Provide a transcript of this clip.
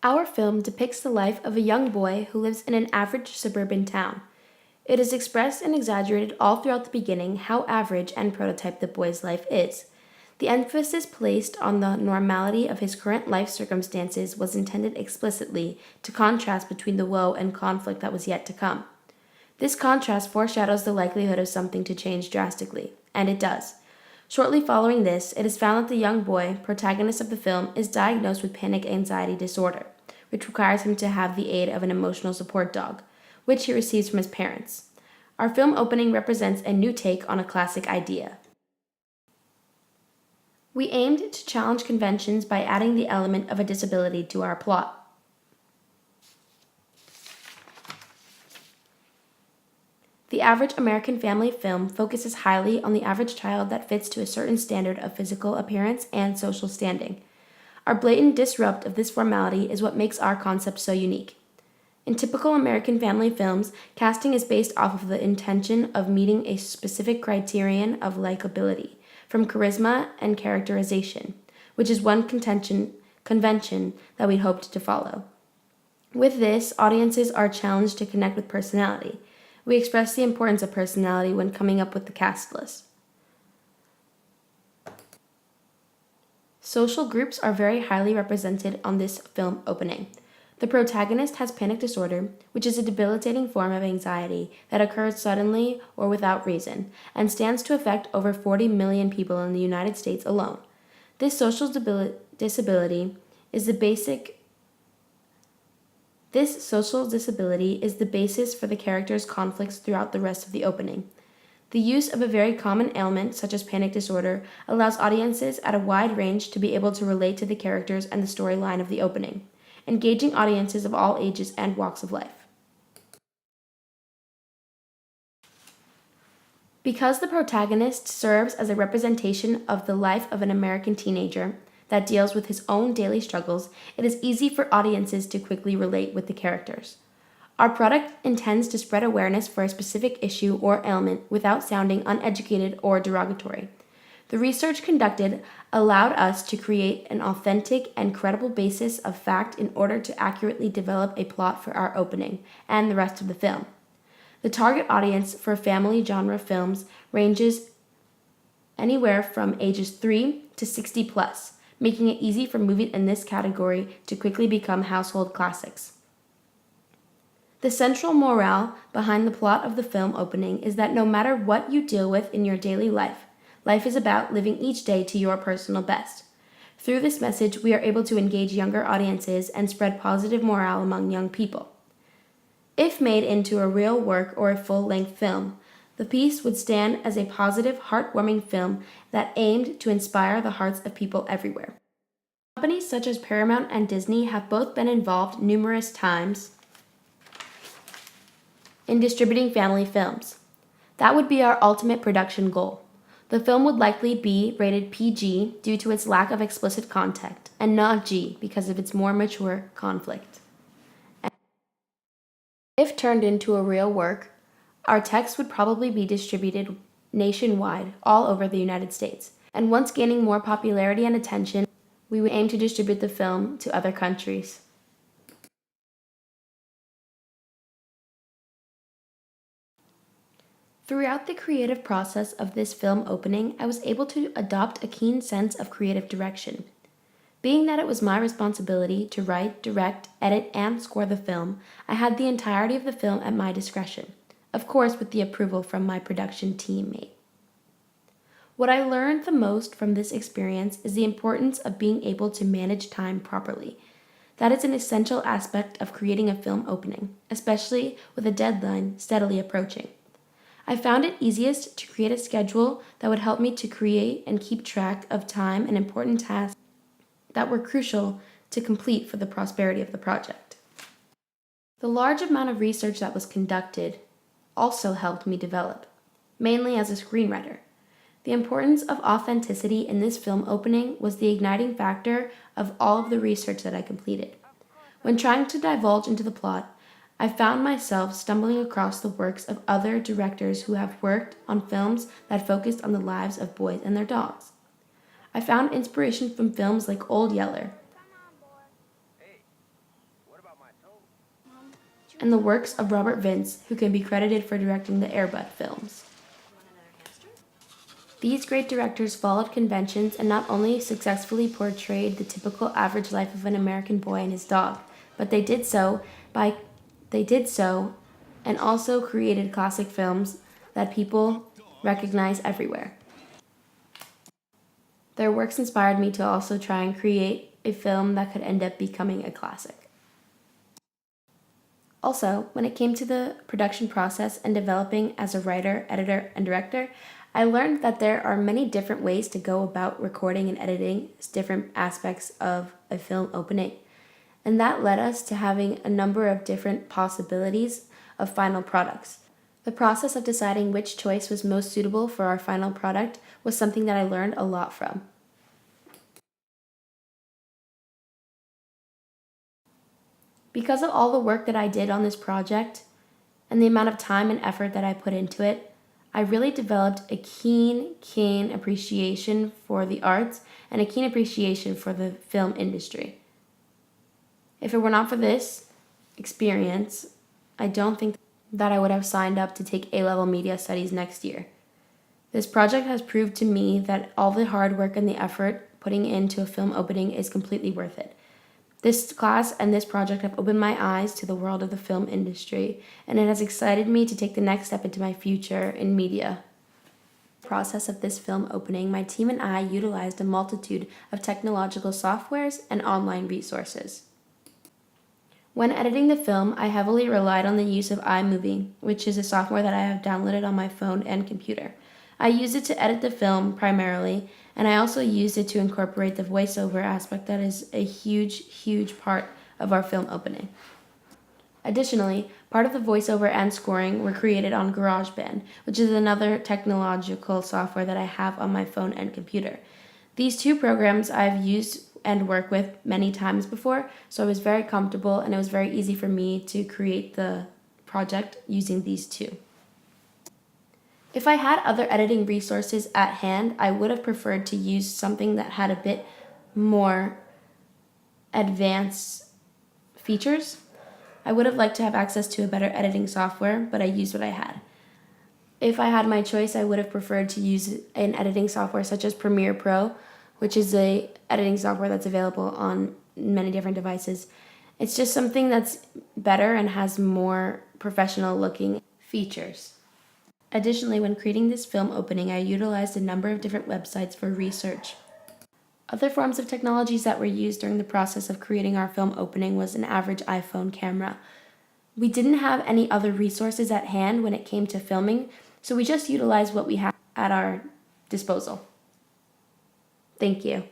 Our film depicts the life of a young boy who lives in an average suburban town. It is expressed and exaggerated all throughout the beginning how average and prototype the boy's life is. The emphasis placed on the normality of his current life circumstances was intended explicitly to contrast between the woe and conflict that was yet to come. This contrast foreshadows the likelihood of something to change drastically, and it does. Shortly following this, it is found that the young boy, protagonist of the film, is diagnosed with panic anxiety disorder, which requires him to have the aid of an emotional support dog, which he receives from his parents. Our film opening represents a new take on a classic idea. We aimed to challenge conventions by adding the element of a disability to our plot. The average American family film focuses highly on the average child that fits to a certain standard of physical appearance and social standing. Our blatant disrupt of this formality is what makes our concept so unique. In typical American family films, casting is based off of the intention of meeting a specific criterion of likability, from charisma and characterization, which is one convention that we'd hoped to follow. With this, audiences are challenged to connect with personality. We express the importance of personality when coming up with the cast list. Social groups are very highly represented on this film opening. The protagonist has panic disorder, which is a debilitating form of anxiety that occurs suddenly or without reason, and stands to affect over 40 million people in the United States alone. This social disability is the basis for the character's conflicts throughout the rest of the opening. The use of a very common ailment, such as panic disorder, allows audiences at a wide range to be able to relate to the characters and the storyline of the opening, engaging audiences of all ages and walks of life. Because the protagonist serves as a representation of the life of an American teenager that deals with his own daily struggles, it is easy for audiences to quickly relate with the characters. Our product intends to spread awareness for a specific issue or ailment without sounding uneducated or derogatory. The research conducted allowed us to create an authentic and credible basis of fact in order to accurately develop a plot for our opening and the rest of the film. The target audience for family genre films ranges anywhere from ages 3 to 60 plus, making it easy for movies in this category to quickly become household classics. The central morale behind the plot of the film opening is that no matter what you deal with in your daily life, life is about living each day to your personal best. Through this message, we are able to engage younger audiences and spread positive morale among young people. If made into a real work or a full-length film, the piece would stand as a positive, heartwarming film that aimed to inspire the hearts of people everywhere. Companies such as Paramount and Disney have both been involved numerous times in distributing family films. That would be our ultimate production goal. The film would likely be rated PG due to its lack of explicit content, and not G because of its more mature conflict. If turned into a real work, our text would probably be distributed nationwide, all over the United States. And once gaining more popularity and attention, we would aim to distribute the film to other countries. Throughout the creative process of this film opening, I was able to adopt a keen sense of creative direction. Being that it was my responsibility to write, direct, edit, and score the film, I had the entirety of the film at my discretion, of course with the approval from my production teammate. What I learned the most from this experience is the importance of being able to manage time properly. That is an essential aspect of creating a film opening, especially with a deadline steadily approaching. I found it easiest to create a schedule that would help me to create and keep track of time and important tasks that were crucial to complete for the prosperity of the project. The large amount of research that was conducted also helped me develop, mainly as a screenwriter. The importance of authenticity in this film opening was the igniting factor of all of the research that I completed. When trying to divulge into the plot, I found myself stumbling across the works of other directors who have worked on films that focused on the lives of boys and their dogs. I found inspiration from films like Old Yeller, and the works of Robert Vince, who can be credited for directing the Air Bud films. These great directors followed conventions and not only successfully portrayed the typical average life of an American boy and his dog, but they did so and also created classic films that people recognize everywhere. Their works inspired me to also try and create a film that could end up becoming a classic. Also, when it came to the production process and developing as a writer, editor, and director, I learned that there are many different ways to go about recording and editing different aspects of a film opening. And that led us to having a number of different possibilities of final products. The process of deciding which choice was most suitable for our final product was something that I learned a lot from. Because of all the work that I did on this project and the amount of time and effort that I put into it, I really developed a keen appreciation for the arts and a keen appreciation for the film industry. If it were not for this experience, I don't think that I would have signed up to take A-level media studies next year. This project has proved to me that all the hard work and the effort putting into a film opening is completely worth it. This class and this project have opened my eyes to the world of the film industry, and it has excited me to take the next step into my future in media. In the process of this film opening, my team and I utilized a multitude of technological softwares and online resources. When editing the film, I heavily relied on the use of iMovie, which is a software that I have downloaded on my phone and computer. I used it to edit the film primarily, and I also used it to incorporate the voiceover aspect that is a huge part of our film opening. Additionally, part of the voiceover and scoring were created on GarageBand, which is another technological software that I have on my phone and computer. These two programs I've used and worked with many times before, so I was very comfortable and it was very easy for me to create the project using these two. If I had other editing resources at hand, I would have preferred to use something that had a bit more advanced features. I would have liked to have access to a better editing software, but I used what I had. If I had my choice, I would have preferred to use an editing software such as Premiere Pro, which is an editing software that's available on many different devices. It's just something that's better and has more professional looking features. Additionally, when creating this film opening, I utilized a number of different websites for research. Other forms of technologies that were used during the process of creating our film opening was an average iPhone camera. We didn't have any other resources at hand when it came to filming, so we just utilized what we had at our disposal. Thank you.